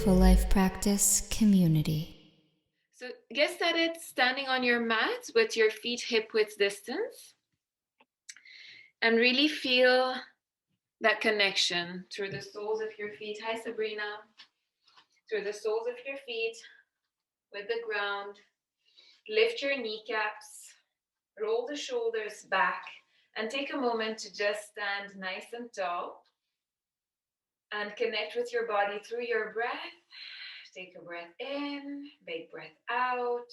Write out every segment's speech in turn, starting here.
Mindful Life Practice community. So get started standing on your mat with your feet hip width distance and really feel that connection through the soles of your feet. Hi, Sabrina. Through the soles of your feet with the ground. Lift your kneecaps, roll the shoulders back, and take a moment to just stand nice and tall and connect with your body through your breath. Take a breath in, big breath out.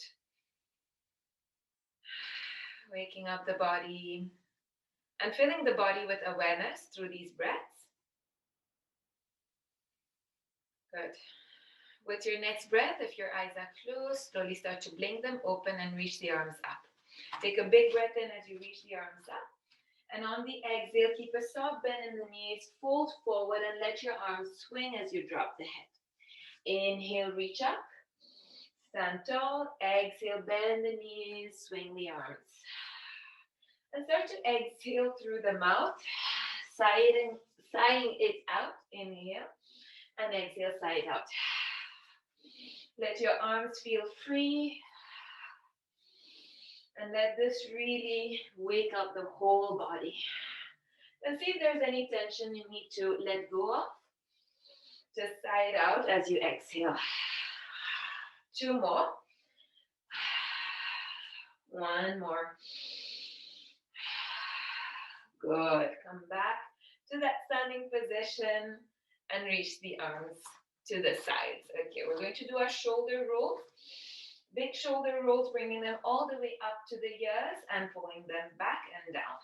Waking up the body and filling the body with awareness through these breaths. Good. With your next breath, if your eyes are closed, slowly start to blink them open and reach the arms up. Take a big breath in as you reach the arms up. And on the exhale, keep a soft bend in the knees, fold forward and let your arms swing as you drop the head. Inhale, reach up. Stand tall. Exhale, bend the knees, swing the arms. And start to exhale through the mouth, sighing it out. Inhale. And exhale, sigh it out. Let your arms feel free. And let this really wake up the whole body. And see if there's any tension you need to let go of. Just sigh it out as you exhale. 2 more. 1 more. Good. Come back to that standing position and reach the arms to the sides. Okay, we're going to do our shoulder rolls. Big shoulder rolls, bringing them all the way up to the ears and pulling them back and down.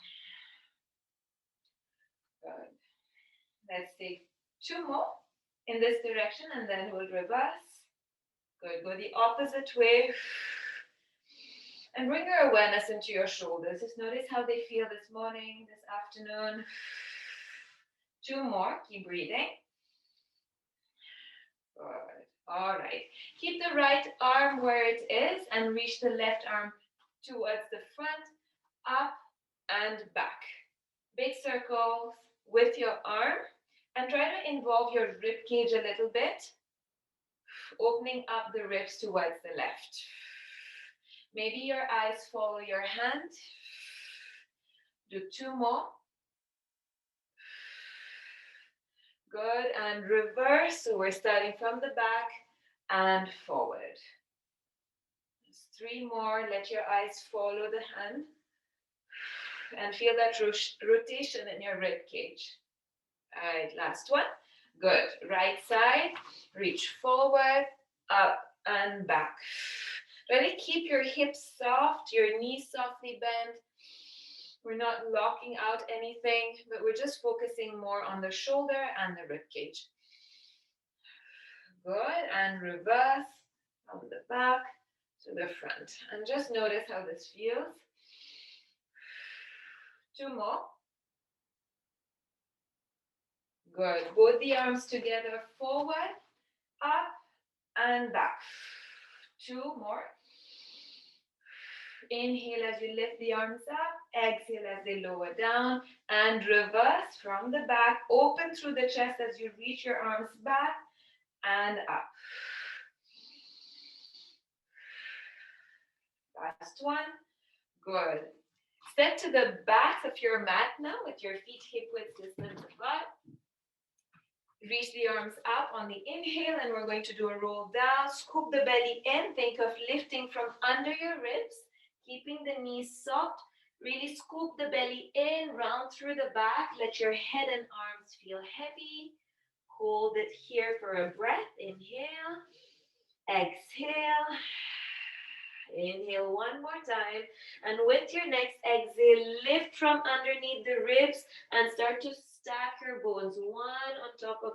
Good. Let's take 2 more in this direction and then we'll reverse. Good. Go the opposite way. And bring your awareness into your shoulders. Just notice how they feel this morning, this afternoon. 2 more. Keep breathing. Good. All right. Keep the right arm where it is and reach the left arm towards the front, up and back. Big circles with your arm and try to involve your rib cage a little bit, opening up the ribs towards the left. Maybe your eyes follow your hand. Do 2 more. Good, and reverse. So we're starting from the back and forward. Just 3 more. Let your eyes follow the hand and feel that rotation in your rib cage. All right, last one. Good. Right side, reach forward, up and back. Really keep your hips soft, your knees softly bent. We're not locking out anything, but we're just focusing more on the shoulder and the rib cage. Good, and reverse from the back to the front. And just notice how this feels. 2 more. Good. Both the arms together, forward, up, and back. 2 more. Inhale as you lift the arms up. Exhale as they lower down. And reverse from the back. Open through the chest as you reach your arms back and up. Last one. Good. Step to the back of your mat now with your feet hip width distance apart. Reach the arms up on the inhale and we're going to do a roll down. Scoop the belly in. Think of lifting from under your ribs, keeping the knees soft. Really scoop the belly in, round through the back. Let your head and arms feel heavy. Hold it here for a breath. Inhale. Exhale. Inhale 1 more time. And with your next exhale, lift from underneath the ribs and start to stack your bones one on top of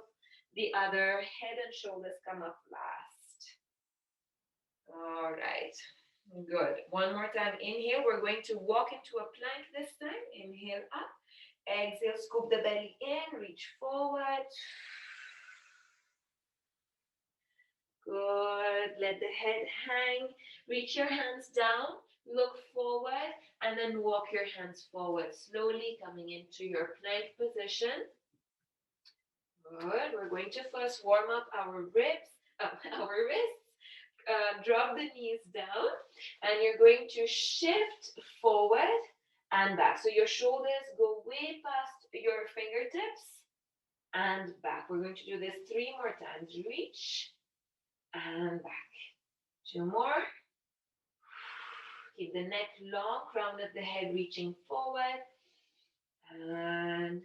the other. Head and shoulders come up last. All right. Good. 1 more time. Inhale. We're going to walk into a plank this time. Inhale up. Exhale. Scoop the belly in. Reach forward. Good. Let the head hang. Reach your hands down. Look forward and then walk your hands forward. Slowly coming into your plank position. Good. We're going to first warm up our ribs our wrists. Drop the knees down, and you're going to shift forward and back. So your shoulders go way past your fingertips and back. We're going to do this 3 more times. Reach and back. 2 more. Keep the neck long, crown of the head reaching forward. And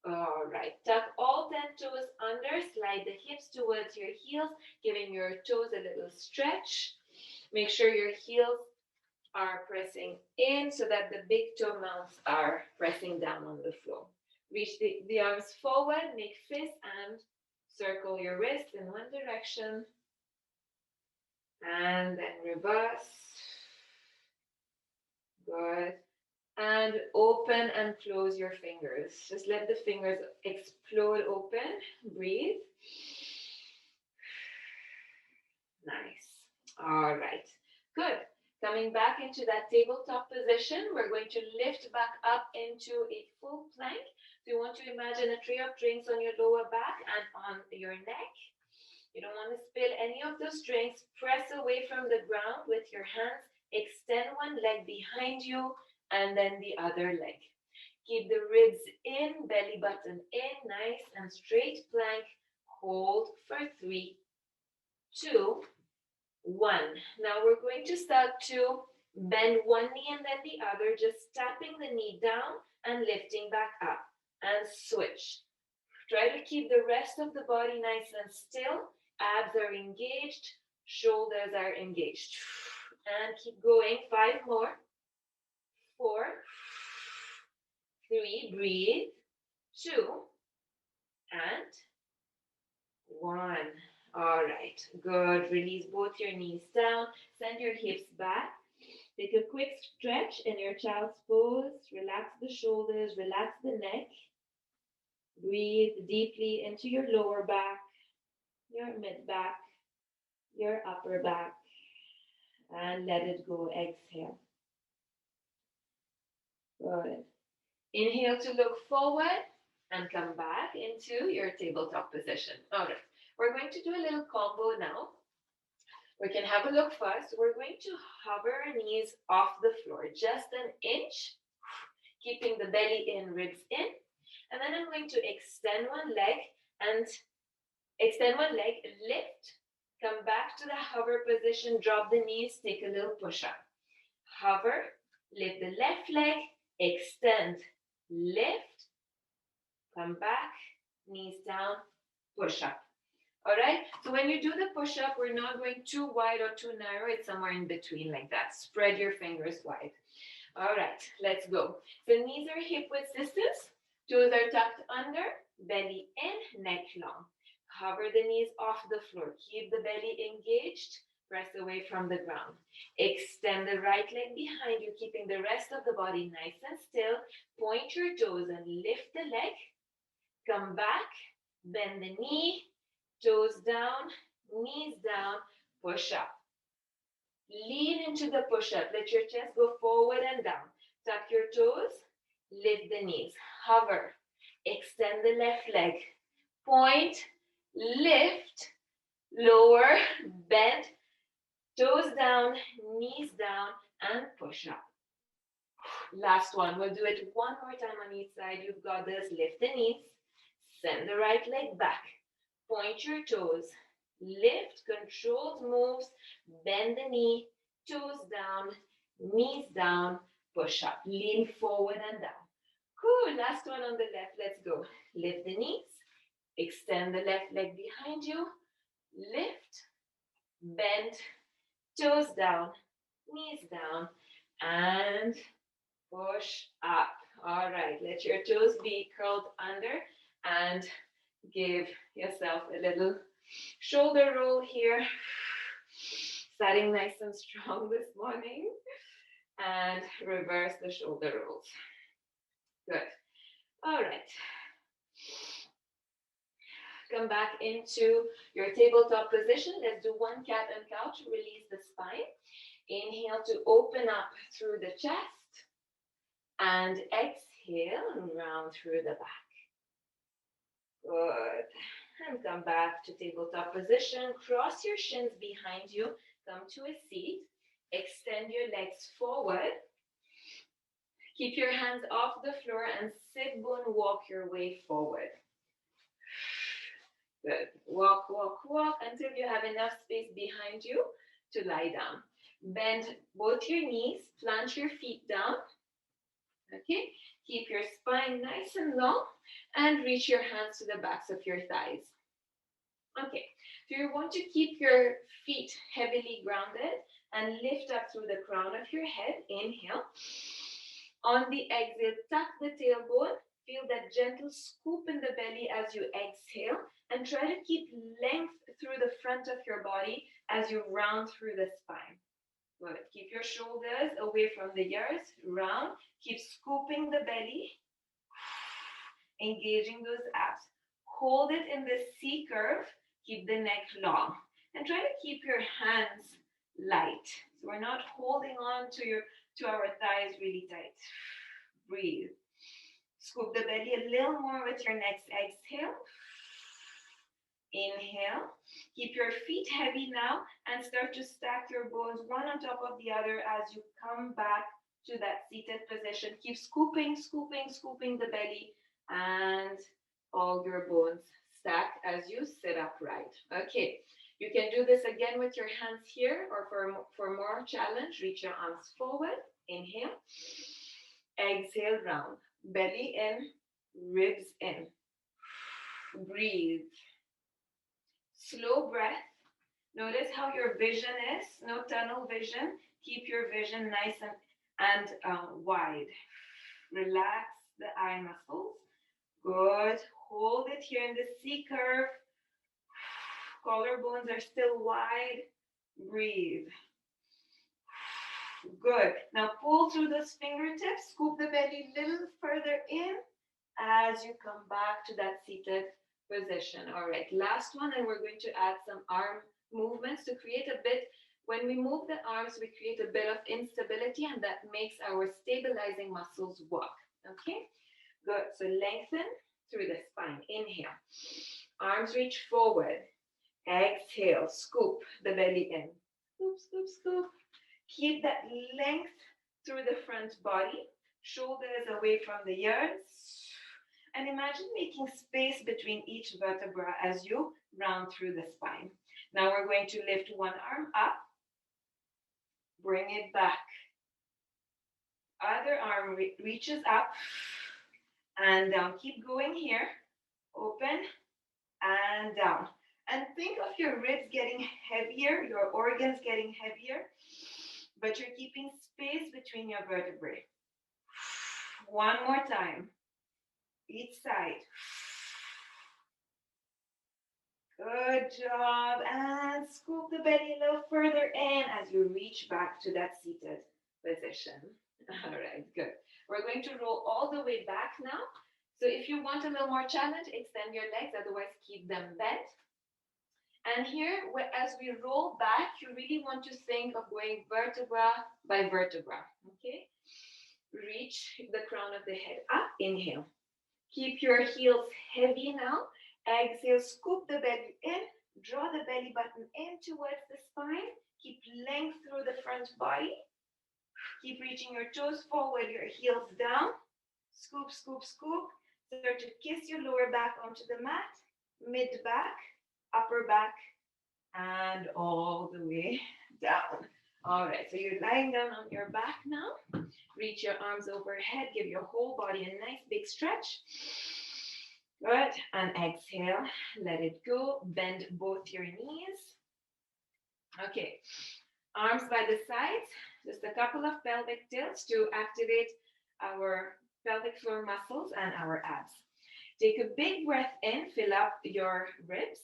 all right, tuck all 10 toes under, slide the hips towards your heels, giving your toes a little stretch. Make sure your heels are pressing in so that the big toe mounts are pressing down on the floor. Reach the arms forward, make fist and circle your wrist in one direction. And then reverse. Good. And open and close your fingers. Just let the fingers explode open. Breathe. Nice. All right. Good. Coming back into that tabletop position, we're going to lift back up into a full plank. So you want to imagine a tray of drinks on your lower back and on your neck. You don't want to spill any of those drinks. Press away from the ground with your hands. Extend one leg behind you and then the other leg. Keep the ribs in, belly button in, nice and straight plank. Hold for 3, 2, 1. Now we're going to start to bend one knee and then the other, just tapping the knee down and lifting back up. And switch. Try to keep the rest of the body nice and still. Abs are engaged, shoulders are engaged. And keep going. 5 more. 4, 3, breathe. 2, and 1. All right, good. Release both your knees down. Send your hips back. Take a quick stretch in your child's pose. Relax the shoulders, relax the neck. Breathe deeply into your lower back, your mid back, your upper back, and let it go. Exhale. Good. Inhale to look forward and come back into your tabletop position. All right, we're going to do a little combo now. We can have a look first. We're going to hover our knees off the floor, just an inch, keeping the belly in, ribs in. And then I'm going to extend one leg, lift, come back to the hover position, drop the knees, take a little push-up. Hover, lift the left leg, extend, lift, come back, knees down, push up. All right, so when you do the push-up, we're not going too wide or too narrow. It's somewhere in between like that. Spread your fingers wide. All right, let's go. So knees are hip-width distance. Toes are tucked under, belly in, neck long. Hover the knees off the floor. Keep the belly engaged. Press away from the ground. Extend the right leg behind you, keeping the rest of the body nice and still. Point your toes and lift the leg. Come back, bend the knee, toes down, knees down, push up. Lean into the push-up. Let your chest go forward and down. Tuck your toes, lift the knees. Hover, extend the left leg. Point, lift, lower, bend, toes down, knees down, and push up. Last one. We'll do it one more time on each side. You've got this. Lift the knees. Send the right leg back. Point your toes. Lift, controlled moves. Bend the knee. Toes down, knees down. Push up. Lean forward and down. Cool. Last one on the left. Let's go. Lift the knees. Extend the left leg behind you. Lift, bend, toes down, knees down, and push up. All right, let your toes be curled under and give yourself a little shoulder roll here. Starting nice and strong this morning. And reverse the shoulder rolls. Good. All right. Come back into your tabletop position. Let's do one cat and cow to release the spine. Inhale to open up through the chest. And exhale and round through the back. Good. and come back to tabletop position. Cross your shins behind you. Come to a seat. Extend your legs forward. Keep your hands off the floor and sit bone walk your way forward. Good. Walk, walk, walk until you have enough space behind you to lie down. Bend both your knees, plant your feet down. Okay, keep your spine nice and long and reach your hands to the backs of your thighs. Okay, so you want to keep your feet heavily grounded and lift up through the crown of your head. Inhale. On the exhale, tuck the tailbone. Feel that gentle scoop in the belly as you exhale and try to keep length through the front of your body as you round through the spine. Good. Keep your shoulders away from the ears, round. Keep scooping the belly, engaging those abs. Hold it in the C curve. Keep the neck long. And try to keep your hands light. So we're not holding on to our thighs really tight. Breathe. Scoop the belly a little more with your next exhale. Inhale. Keep your feet heavy now and start to stack your bones one on top of the other as you come back to that seated position. Keep scooping, scooping, scooping the belly and all your bones stack as you sit upright. Okay, you can do this again with your hands here, or for more challenge, reach your arms forward. Inhale. Exhale, round. Belly in, ribs in. Breathe. Slow breath. Notice how your vision is. No tunnel vision. Keep your vision nice and wide. Relax the eye muscles. Good. Hold it here in the C curve. Collarbones are still wide. Breathe. Good. Now pull through those fingertips. Scoop the belly a little further in as you come back to that seated position. All right, last one, and we're going to add some arm movements to create a bit. When we move the arms, we create a bit of instability, and that makes our stabilizing muscles work. Okay, good. So lengthen through the spine. Inhale. Arms reach forward. Exhale. Scoop the belly in. Scoop, scoop, scoop. Keep that length through the front body. Shoulders away from the ears. And imagine making space between each vertebra as you round through the spine. Now we're going to lift one arm up. Bring it back. Other arm reaches up and down. Keep going here. Open and down. And think of your ribs getting heavier, your organs getting heavier, but you're keeping space between your vertebrae. One more time. Each side. Good job. And scoop the belly a little further in as you reach back to that seated position. All right, good. We're going to roll all the way back now. So if you want a little more challenge, extend your legs, otherwise keep them bent. And here, as we roll back, you really want to think of going vertebra by vertebra, okay? Reach the crown of the head up, inhale. Keep your heels heavy now. Exhale, scoop the belly in, draw the belly button in towards the spine. Keep length through the front body. Keep reaching your toes forward, your heels down. Scoop, scoop, scoop. Start to kiss your lower back onto the mat, mid back, upper back, and all the way down. All right, so you're lying down on your back now. Reach your arms overhead. Give your whole body a nice big stretch. Good. And exhale. Let it go. Bend both your knees. Okay. Arms by the sides. Just a couple of pelvic tilts to activate our pelvic floor muscles and our abs. Take a big breath in. Fill up your ribs.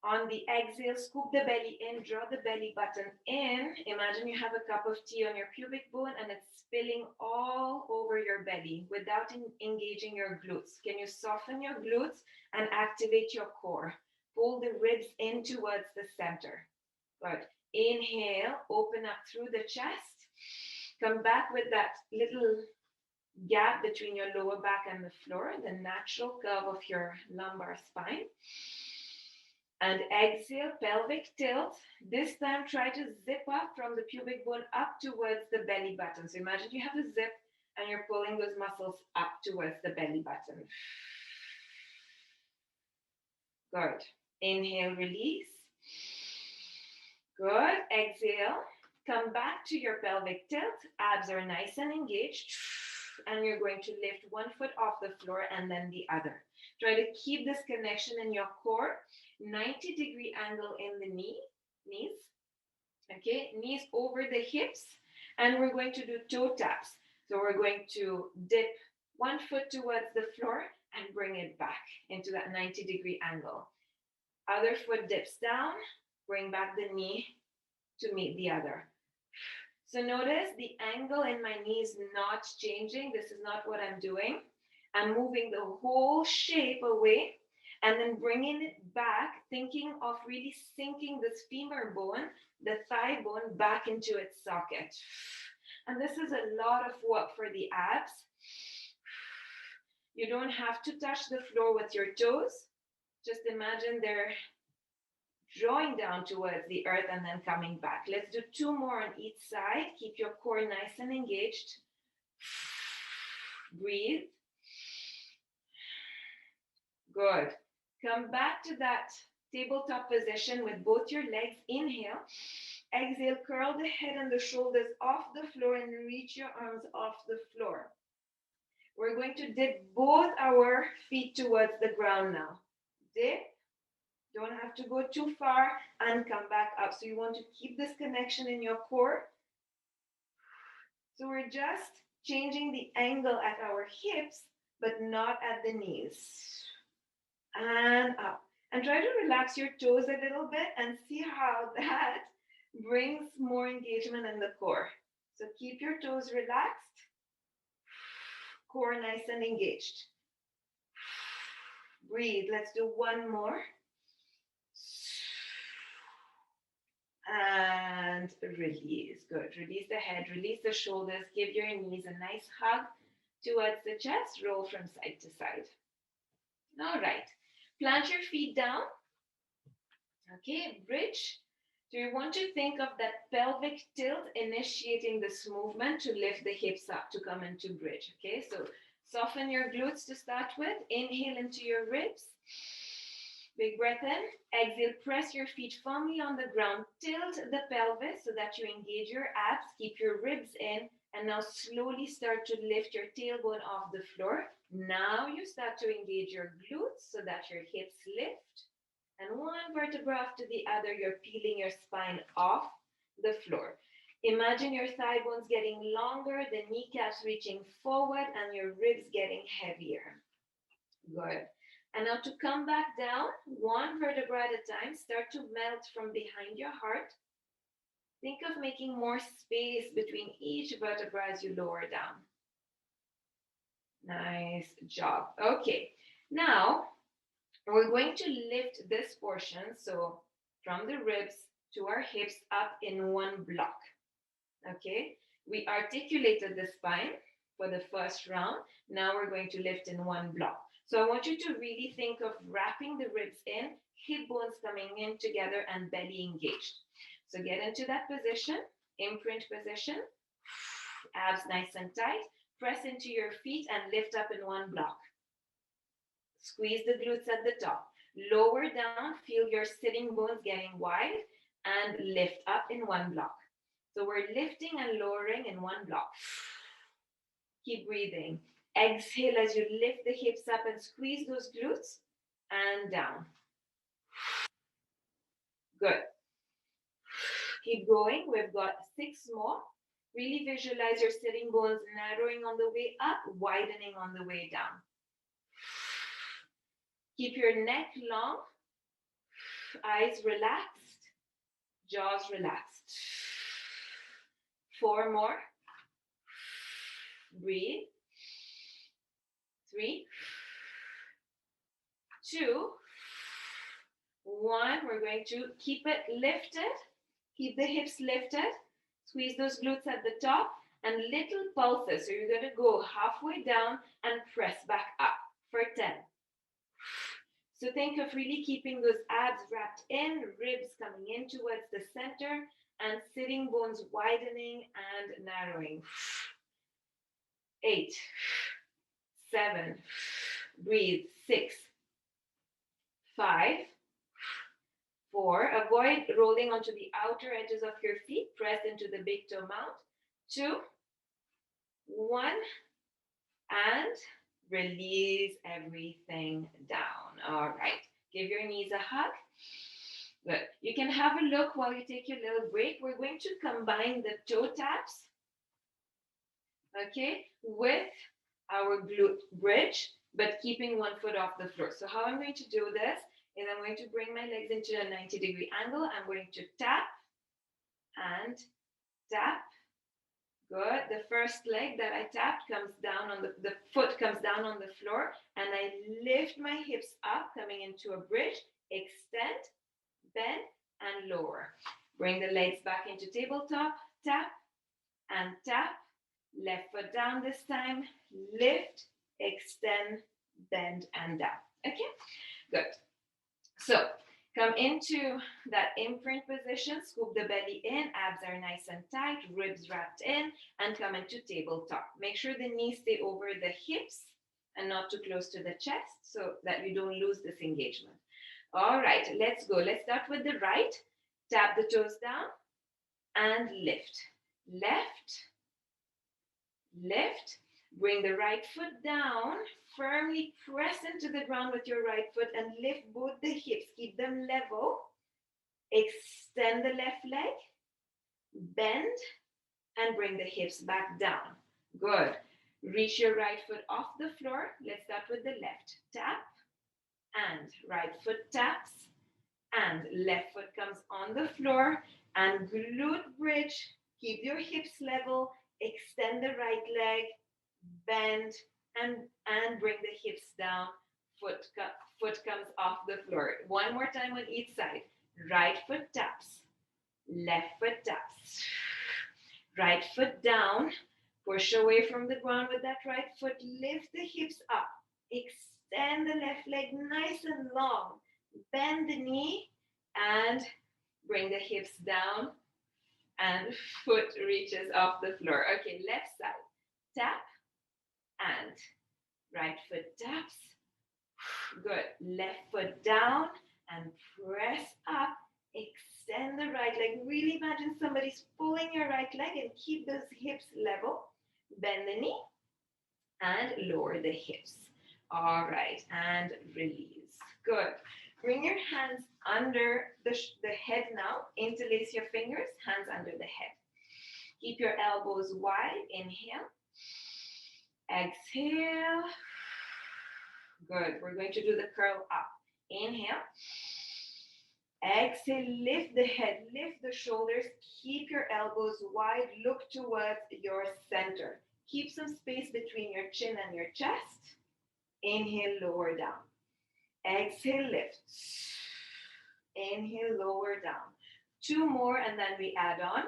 On the exhale, scoop the belly in, draw the belly button in. Imagine you have a cup of tea on your pubic bone and it's spilling all over your belly without engaging your glutes. Can you soften your glutes and activate your core? Pull the ribs in towards the center. Good. Inhale, open up through the chest. Come back with that little gap between your lower back and the floor, the natural curve of your lumbar spine. And exhale, pelvic tilt. This time, try to zip up from the pubic bone up towards the belly button. So imagine you have a zip and you're pulling those muscles up towards the belly button. Good. Inhale, release. Good. Exhale. Come back to your pelvic tilt. Abs are nice and engaged. And you're going to lift one foot off the floor and then the other. Try to keep this connection in your core. 90-degree angle in the knees. Okay, knees over the hips. And we're going to do toe taps. So we're going to dip one foot towards the floor and bring it back into that 90-degree angle. Other foot dips down, bring back the knee to meet the other. So notice the angle in my knee is not changing. This is not what I'm doing. I'm moving the whole shape away and then bringing it back, thinking of really sinking this femur bone, the thigh bone, back into its socket. And this is a lot of work for the abs. You don't have to touch the floor with your toes. Just imagine they're drawing down towards the earth and then coming back. Let's do 2 more on each side. Keep your core nice and engaged. Breathe. Good. Come back to that tabletop position with both your legs. Inhale. Exhale, curl the head and the shoulders off the floor and reach your arms off the floor. We're going to dip both our feet towards the ground now. Dip. Don't have to go too far and come back up. So you want to keep this connection in your core. So we're just changing the angle at our hips, but not at the knees. And up. And try to relax your toes a little bit and see how that brings more engagement in the core. So keep your toes relaxed. Core nice and engaged. Breathe. Let's do 1 more. And release. Good. Release the head, release the shoulders, give your knees a nice hug towards the chest, roll from side to side. All right. Plant your feet down. Okay, bridge. So you want to think of that pelvic tilt initiating this movement to lift the hips up to come into bridge. Okay, so soften your glutes to start with. Inhale into your ribs. Big breath in. Exhale, press your feet firmly on the ground. Tilt the pelvis so that you engage your abs. Keep your ribs in. And now slowly start to lift your tailbone off the floor. Now you start to engage your glutes so that your hips lift. And one vertebra after the other, you're peeling your spine off the floor. Imagine your thigh bones getting longer, the kneecaps reaching forward, and your ribs getting heavier. Good. And now to come back down, one vertebra at a time, start to melt from behind your heart. Think of making more space between each vertebra as you lower down. Nice job. Okay, now we're going to lift this portion, so from the ribs to our hips up in one block. Okay, we articulated the spine for the first round. Now we're going to lift in one block. So I want you to really think of wrapping the ribs in, hip bones coming in together, and belly engaged. So get into that position, imprint position, abs nice and tight. Press into your feet and lift up in one block. Squeeze the glutes at the top. Lower down, feel your sitting bones getting wide, and lift up in one block. So we're lifting and lowering in one block. Keep breathing. Exhale as you lift the hips up and squeeze those glutes, and down. Good. Keep going. We've got 6 more. Really visualize your sitting bones narrowing on the way up, widening on the way down. Keep your neck long, eyes relaxed, jaws relaxed. 4 more. Breathe. 3, 2, 1. We're going to keep it lifted. Keep the hips lifted. Squeeze those glutes at the top and little pulses. So you're going to go halfway down and press back up for 10. So think of really keeping those abs wrapped in, ribs coming in towards the center, and sitting bones widening and narrowing. 8, 7, breathe. 6, 5, 4. Avoid rolling onto the outer edges of your feet. Press into the big toe mount. 2, 1, and release everything down. All right. Give your knees a hug. Good. You can have a look while you take your little break. We're going to combine the toe taps, okay, with our glute bridge, but keeping one foot off the floor. So how I'm going to do this is I'm going to bring my legs into a 90-degree angle. I'm going to tap and tap. Good. The first leg that I tapped comes down on the foot comes down on the floor, and I lift my hips up, coming into a bridge, extend, bend, and lower. Bring the legs back into tabletop, tap and tap. Left foot down this time, lift, extend, bend, and down. Okay, good. So come into that imprint position, scoop the belly in, abs are nice and tight, ribs wrapped in, and come into tabletop. Make sure the knees stay over the hips and not too close to the chest so that you don't lose this engagement. All right, let's go. Let's start with the right. Tap the toes down and lift. Left, lift. Bring the right foot down. Firmly press into the ground with your right foot and lift both the hips. Keep them level. Extend the left leg. Bend and bring the hips back down. Good. Reach your right foot off the floor. Let's start with the left. Tap and right foot taps and left foot comes on the floor and glute bridge. Keep your hips level. Extend the right leg. Bend and bring the hips down. Foot comes off the floor. One more time on each side. Right foot taps. Left foot taps. Right foot down. Push away from the ground with that right foot. Lift the hips up. Extend the left leg nice and long. Bend the knee and bring the hips down and foot reaches off the floor. Okay, left side. Tap and right foot taps. Good. Left foot down and press up. Extend the right leg. Really imagine somebody's pulling your right leg and keep those hips level. Bend the knee and lower the hips. All right, and release. Good. Bring your hands under the head now. Interlace your fingers, hands under the head. Keep your elbows wide. Inhale. Exhale. Good. We're going to do the curl up. Inhale. Exhale. Lift the head. Lift the shoulders. Keep your elbows wide. Look towards your center. Keep some space between your chin and your chest. Inhale. Lower down. Exhale. Lift. Inhale. Lower down. 2 more and then we add on.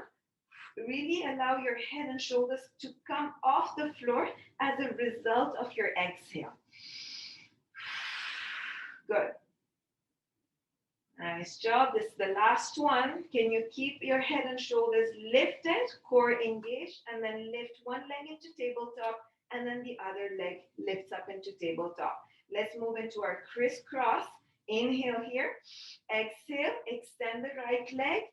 Really allow your head and shoulders to come off the floor as a result of your exhale. Good. Nice job. This is the last one. Can you keep your head and shoulders lifted, core engaged, and then lift one leg into tabletop, and then the other leg lifts up into tabletop. Let's move into our crisscross. Inhale here. Exhale. Extend the right leg.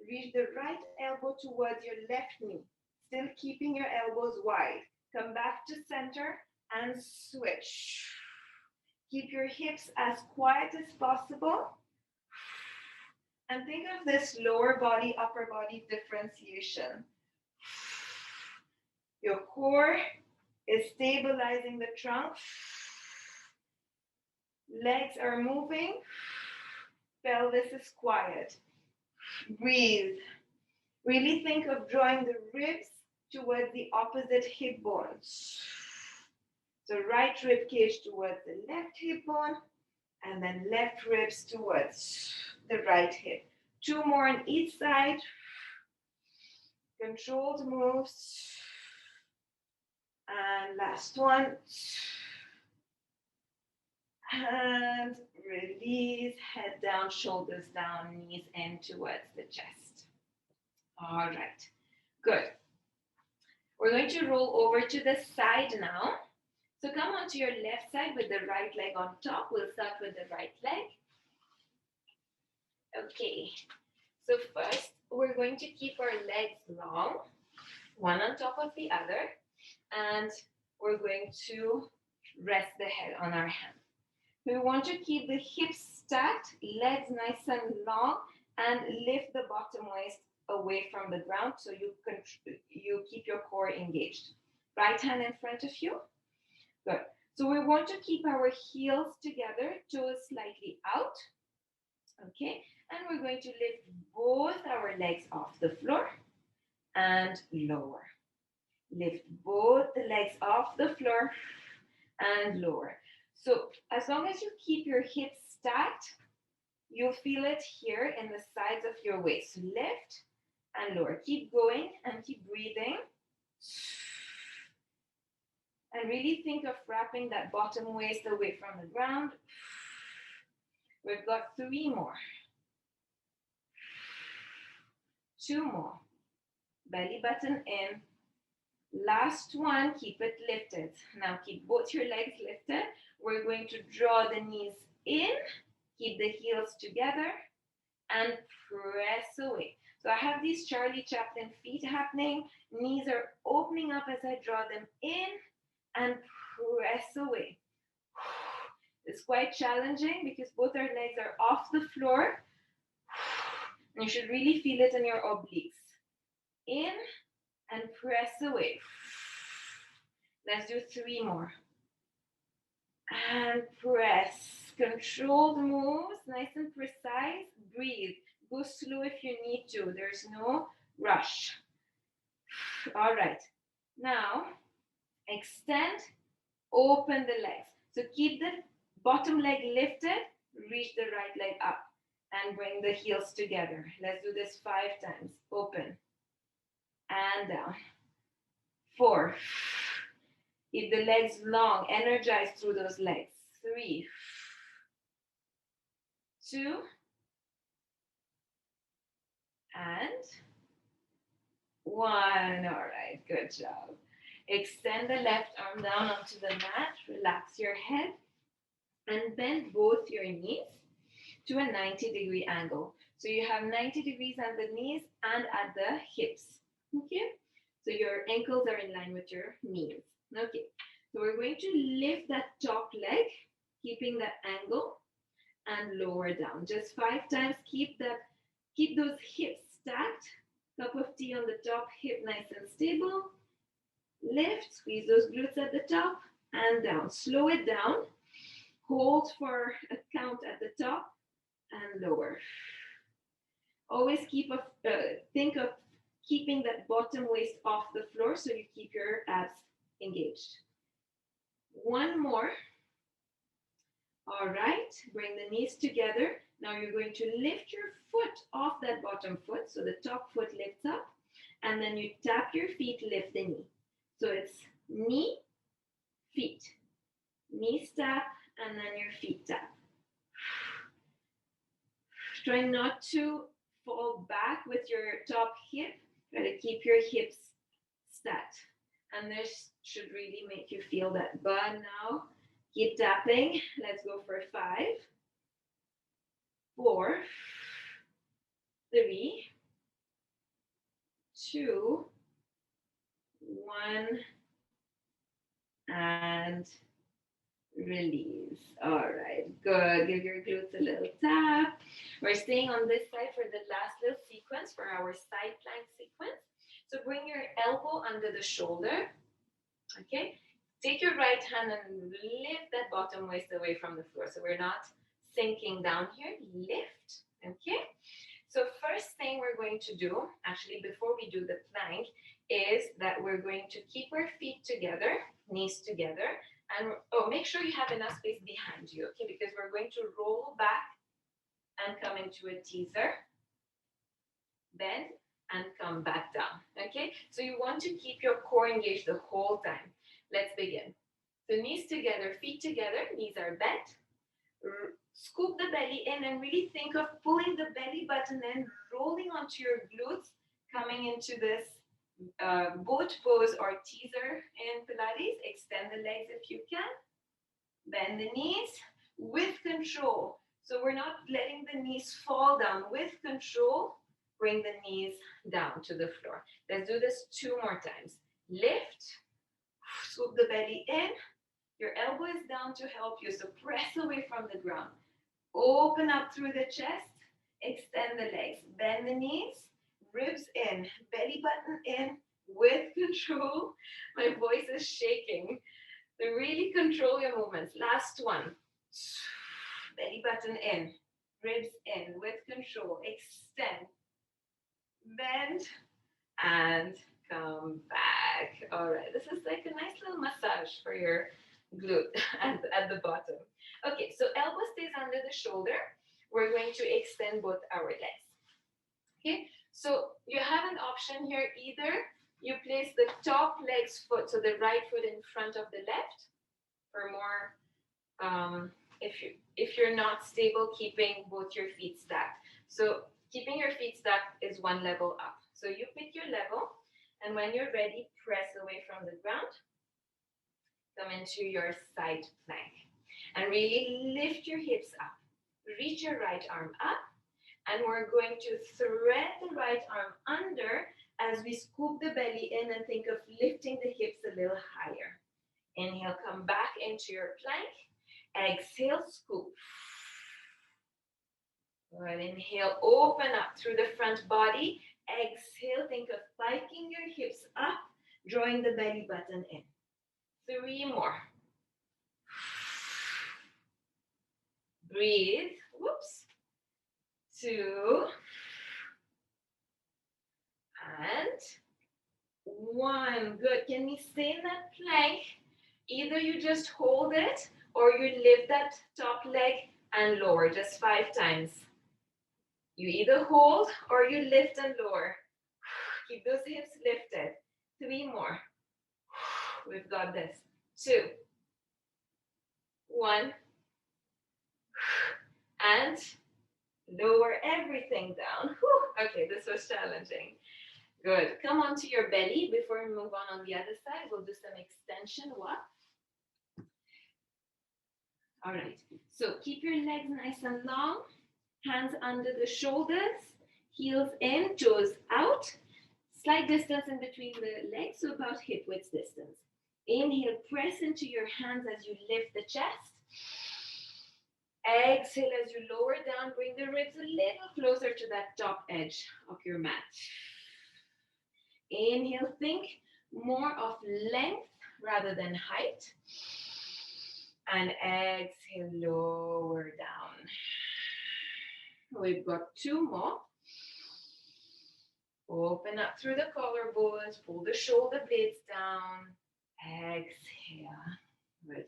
Reach the right elbow towards your left knee. Still keeping your elbows wide. Come back to center and switch. Keep your hips as quiet as possible. And think of this lower body, upper body differentiation. Your core is stabilizing the trunk. Legs are moving. Pelvis is quiet. Breathe. Really think of drawing the ribs towards the opposite hip bones. So right rib cage towards the left hip bone, and then left ribs towards the right hip. 2 more on each side. Controlled moves. And last one. And release, head down, shoulders down, knees in towards the chest. All right, good. We're going to roll over to the side now. So come onto your left side with the right leg on top. We'll start with the right leg. Okay, so first we're going to keep our legs long, one on top of the other, and we're going to rest the head on our hand. We want to keep the hips stacked, legs nice and long, and lift the bottom waist away from the ground so you keep your core engaged. Right hand in front of you. Good. So we want to keep our heels together, toes slightly out. Okay. And we're going to lift both our legs off the floor and lower. Lift both the legs off the floor and lower. So as long as you keep your hips stacked, you'll feel it here in the sides of your waist. Lift and lower. Keep going and keep breathing. And really think of wrapping that bottom waist away from the ground. We've got 3 more. 2 more. Belly button in. Last one, keep it lifted. Now keep both your legs lifted. We're going to draw the knees in, keep the heels together, and press away. So I have these Charlie Chaplin feet happening. Knees are opening up as I draw them in and press away. It's quite challenging because both our legs are off the floor. And you should really feel it in your obliques. In and press away. Let's do 3 more. And press. Controlled moves, nice and precise. Breathe. Go slow if you need to. There's no rush. All right. Now, extend, open the legs. So keep the bottom leg lifted, reach the right leg up, and bring the heels together. Let's do this 5 times. Open and down. 4. Keep the legs long, energize through those legs. 3, 2, and 1. All right, good job. Extend the left arm down onto the mat. Relax your head and bend both your knees to a 90-degree angle. So you have 90 degrees at the knees and at the hips. Okay? So your ankles are in line with your knees. Okay. So we're going to lift that top leg, keeping that angle, and lower down. Just 5 times. Keep those hips stacked. Cup of tea on the top, hip nice and stable. Lift, squeeze those glutes at the top and down. Slow it down. Hold for a count at the top and lower. Always think of keeping that bottom waist off the floor so you keep your abs engaged. 1 more. All right, bring the knees together. Now you're going to lift your foot off that bottom foot, so the top foot lifts up, and then you tap your feet, lift the knee. So it's knee, feet, knees tap, and then your feet tap. Try not to fall back with your top hip. Try to keep your hips stacked. And this should really make you feel that burn now. Keep tapping. Let's go for 5, 4, 3, 2, 1, and release. All right, good. Give your glutes a little tap. We're staying on this side for the last little sequence for our side plank sequence. So bring your elbow under the shoulder. Okay. Take your right hand and lift that bottom waist away from the floor. So we're not sinking down here. Lift. Okay. So first thing we're going to do, actually before we do the plank, is that we're going to keep our feet together, knees together, and make sure you have enough space behind you, okay? Because we're going to roll back and come into a teaser, bend, and come back down, okay? So you want to keep your core engaged the whole time. Let's begin. So knees together, feet together, knees are bent. Scoop the belly in and really think of pulling the belly button in, rolling onto your glutes, coming into this boat pose or teaser in Pilates. Extend the legs if you can. Bend the knees with control. So we're not letting the knees fall down. With control, bring the knees down to the floor. Let's do this 2 more times. Lift, swoop the belly in. Your elbow is down to help you, so press away from the ground. Open up through the chest, extend the legs, bend the knees, ribs in, belly button in, with control. My voice is shaking. So really control your movements. Last one. Belly button in, ribs in, with control. Extend, bend, and come back. All right, this is like a nice little massage for your glute at the bottom. Okay, so elbow stays under the shoulder. We're going to extend both our legs. Okay, so you have an option here. Either you place the top leg's foot, so the right foot in front of the left, for more. If you're not stable, keeping both your feet stacked. So keeping your feet stacked is one level up. So you pick your level, and when you're ready, press away from the ground. Come into your side plank. And really lift your hips up. Reach your right arm up. And we're going to thread the right arm under as we scoop the belly in and think of lifting the hips a little higher. Inhale, come back into your plank. Exhale, scoop. Good. Inhale, open up through the front body. Exhale, think of spiking your hips up, drawing the belly button in. 3 more. Breathe. Whoops. 2. And 1. Good. Can we stay in that plank? Either you just hold it or you lift that top leg and lower just 5 times. You either hold or you lift and lower. Keep those hips lifted. 3 more. We've got this. 2. 1. And lower everything down. Okay, this was challenging. Good. Come onto your belly. Before we move on the other side, we'll do some extension walk. All right. So keep your legs nice and long. Hands under the shoulders. Heels in, toes out. Slight distance in between the legs, so about hip width distance. Inhale, press into your hands as you lift the chest. Exhale as you lower down, bring the ribs a little closer to that top edge of your mat. Inhale, think more of length rather than height. And exhale, lower down. We've got 2 more. Open up through the collarbones, pull the shoulder blades down. Exhale. Good.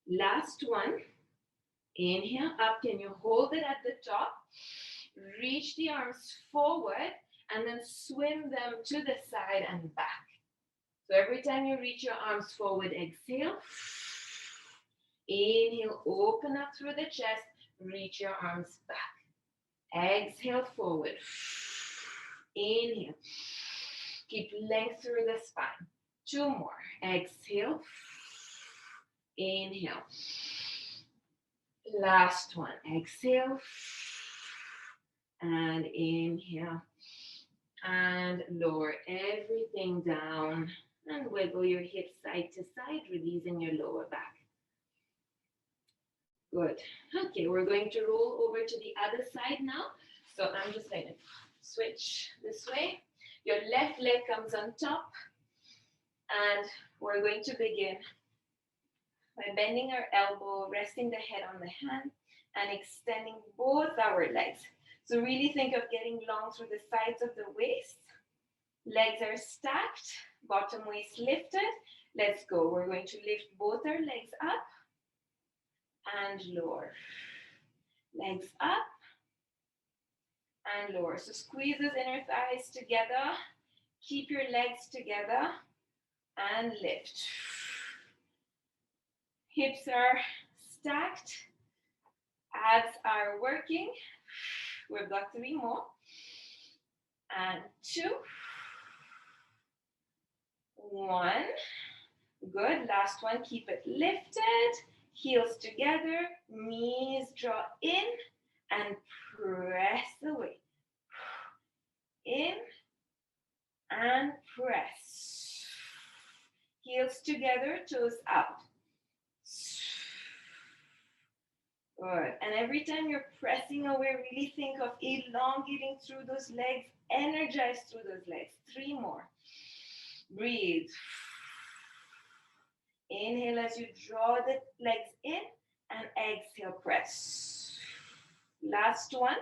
Last one. Inhale up. Can you hold it at the top? Reach the arms forward and then swim them to the side and back. So every time you reach your arms forward, exhale. Inhale, open up through the chest, reach your arms back. Exhale, forward. Inhale. Keep length through the spine. 2 more. Exhale. Inhale. Last one. Exhale. And inhale. And lower everything down. And wiggle your hips side to side, releasing your lower back. Good. Okay, we're going to roll over to the other side now. So I'm just going to switch this way. Your left leg comes on top. And we're going to begin by bending our elbow, resting the head on the hand, and extending both our legs. So really think of getting long through the sides of the waist. Legs are stacked, bottom waist lifted. Let's go. We're going to lift both our legs up and lower. Legs up and lower. So squeeze those inner thighs together. Keep your legs together and lift. Hips are stacked. Abs are working. We've got 3 more. And 2. 1. Good. Last one. Keep it lifted. Heels together. Knees draw in and press away. In and press. Heels together, toes out. Good. And every time you're pressing away, really think of elongating through those legs. Energize through those legs. 3 more. Breathe. Inhale as you draw the legs in and exhale, press. Last one.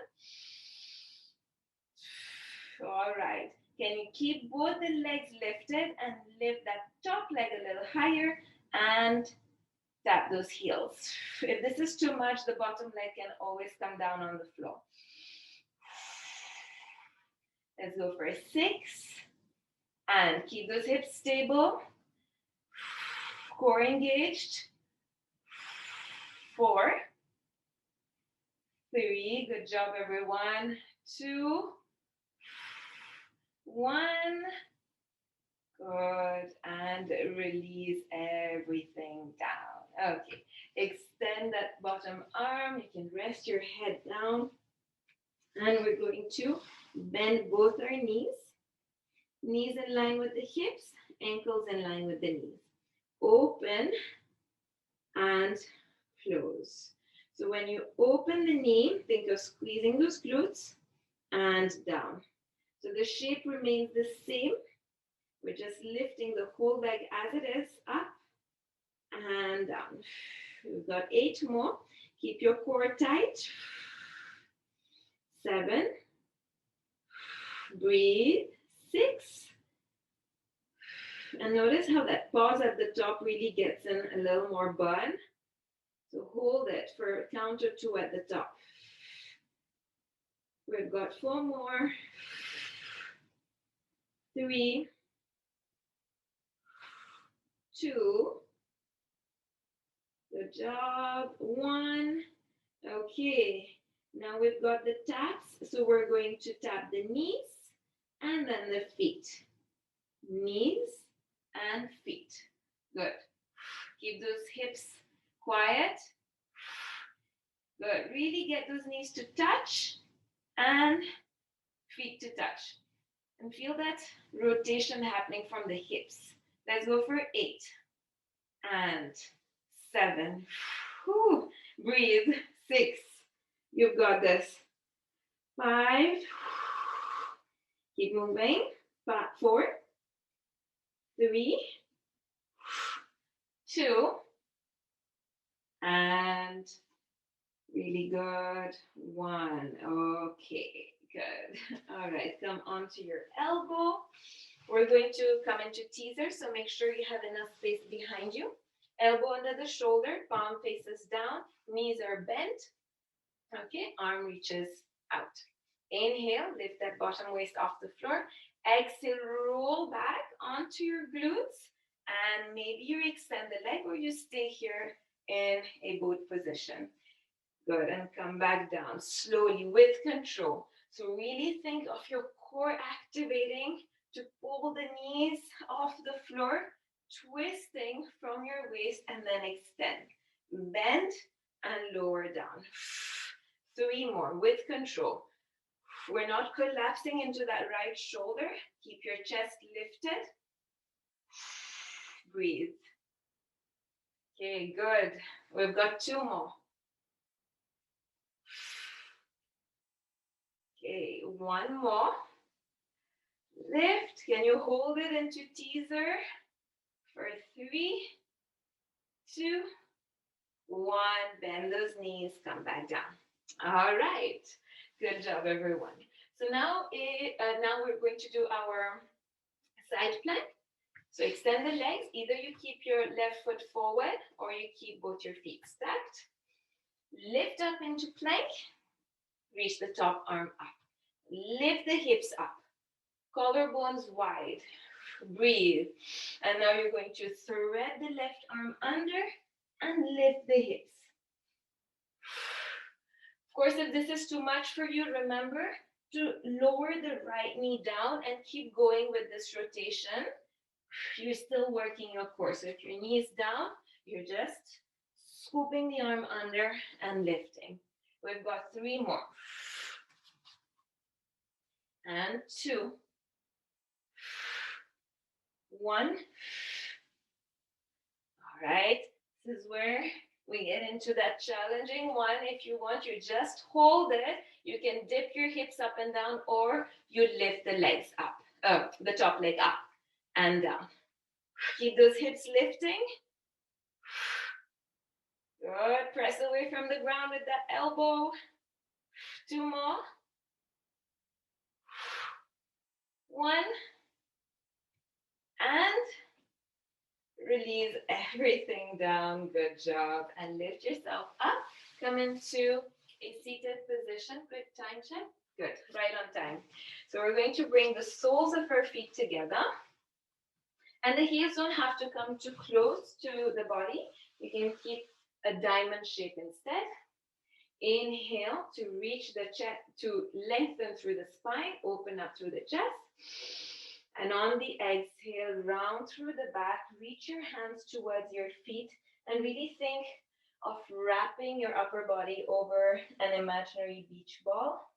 All right. Can you keep both the legs lifted and lift that top leg a little higher and tap those heels. If this is too much, the bottom leg can always come down on the floor. Let's go for 6. And keep those hips stable. Core engaged. 4. 3. Good job, everyone. 2. 1. Good. And release everything down. Okay. Extend that bottom arm. You can rest your head down. And we're going to bend both our knees. Knees in line with the hips. Ankles in line with the knees. Open and close. So when you open the knee, think of squeezing those glutes and down. So the shape remains the same. We're just lifting the whole leg as it is, up and down. We've got 8 more. Keep your core tight. 7. Breathe. 6. And notice how that pause at the top really gets in a little more burn. So hold it for count of 2 at the top. We've got 4 more. 3. 2. Good job. 1. Okay. Now we've got the taps. So we're going to tap the knees and then the feet. Knees and feet. Good. Keep those hips quiet. Good. Really get those knees to touch and feet to touch. And feel that rotation happening from the hips. Let's go for 8 and 7. Whew. Breathe. 6. You've got this. 5. Keep moving. 4. 3. 2. And really good. 1. Okay. Good. All right. Come onto your elbow. We're going to come into teaser, so make sure you have enough space behind you. Elbow under the shoulder, palm faces down, knees are bent. Okay, arm reaches out. Inhale, lift that bottom waist off the floor. Exhale, roll back onto your glutes. And maybe you extend the leg or you stay here in a boat position. Good, and come back down slowly with control. So really think of your core activating to pull the knees off the floor, twisting from your waist and then extend. Bend and lower down. 3 more with control. We're not collapsing into that right shoulder. Keep your chest lifted. Breathe. Okay, good. We've got 2 more. Okay, 1 more. Lift. Can you hold it into teaser for 3, 2, 1. Bend those knees. Come back down. All right. Good job, everyone. So now we're going to do our side plank. So extend the legs. Either you keep your left foot forward or you keep both your feet stacked. Lift up into plank. Reach the top arm up. Lift the hips up. Collarbones wide. Breathe. And now you're going to thread the left arm under and lift the hips. Of course, if this is too much for you, remember to lower the right knee down and keep going with this rotation. You're still working your core. So if your knee is down, you're just scooping the arm under and lifting. We've got 3 more. And 2. 1. All right. This is where we get into that challenging one. If you want, you just hold it. You can dip your hips up and down, or you lift the legs up, the top leg up and down. Keep those hips lifting. Good. Press away from the ground with that elbow. 2 more. 1. And release everything down. Good job. And lift yourself up. Come into a seated position. Quick time check. Good. Right on time. So we're going to bring the soles of our feet together. And the heels don't have to come too close to the body. You can keep a diamond shape instead. Inhale to reach the chest, to lengthen through the spine, open up through the chest. And on the exhale, round through the back, reach your hands towards your feet, and really think of wrapping your upper body over an imaginary beach ball,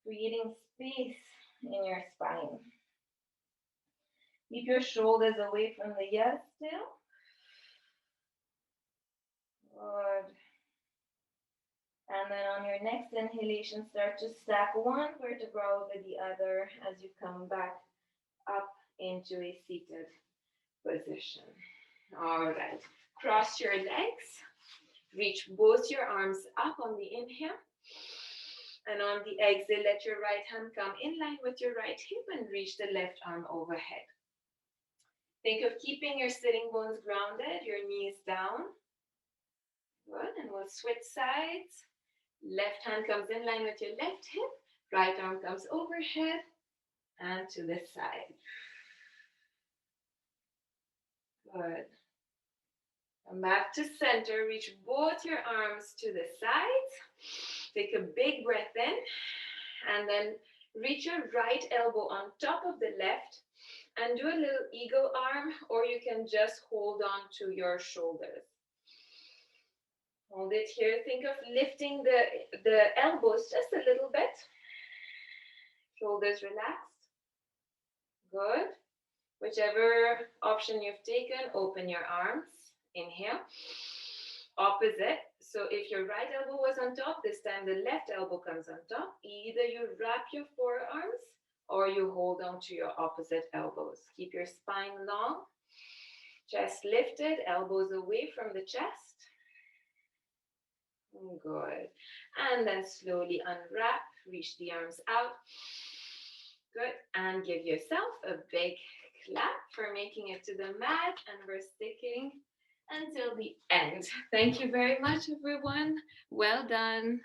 creating space in your spine. Keep your shoulders away from the ears still. Good. And then on your next inhalation, start to stack one vertebra over the other as you come back up into a seated position. All right. Cross your legs. Reach both your arms up on the inhale. And on the exhale, let your right hand come in line with your right hip and reach the left arm overhead. Think of keeping your sitting bones grounded, your knees down. Good. And we'll switch sides. Left hand comes in line with your left hip. Right arm comes overhead and to the side. Good. Come back to center. Reach both your arms to the sides. Take a big breath in. And then reach your right elbow on top of the left. And do a little eagle arm, or you can just hold on to your shoulders. Hold it here. Think of lifting the elbows just a little bit. Shoulders relaxed. Good. Whichever option you've taken, open your arms. Inhale. Opposite. So if your right elbow was on top, this time the left elbow comes on top. Either you wrap your forearms or you hold on to your opposite elbows. Keep your spine long. Chest lifted, elbows away from the chest. Good. And then slowly unwrap, reach the arms out. Good. And give yourself a big clap for making it to the mat. And we're sticking until the end. Thank you very much, everyone. Well done.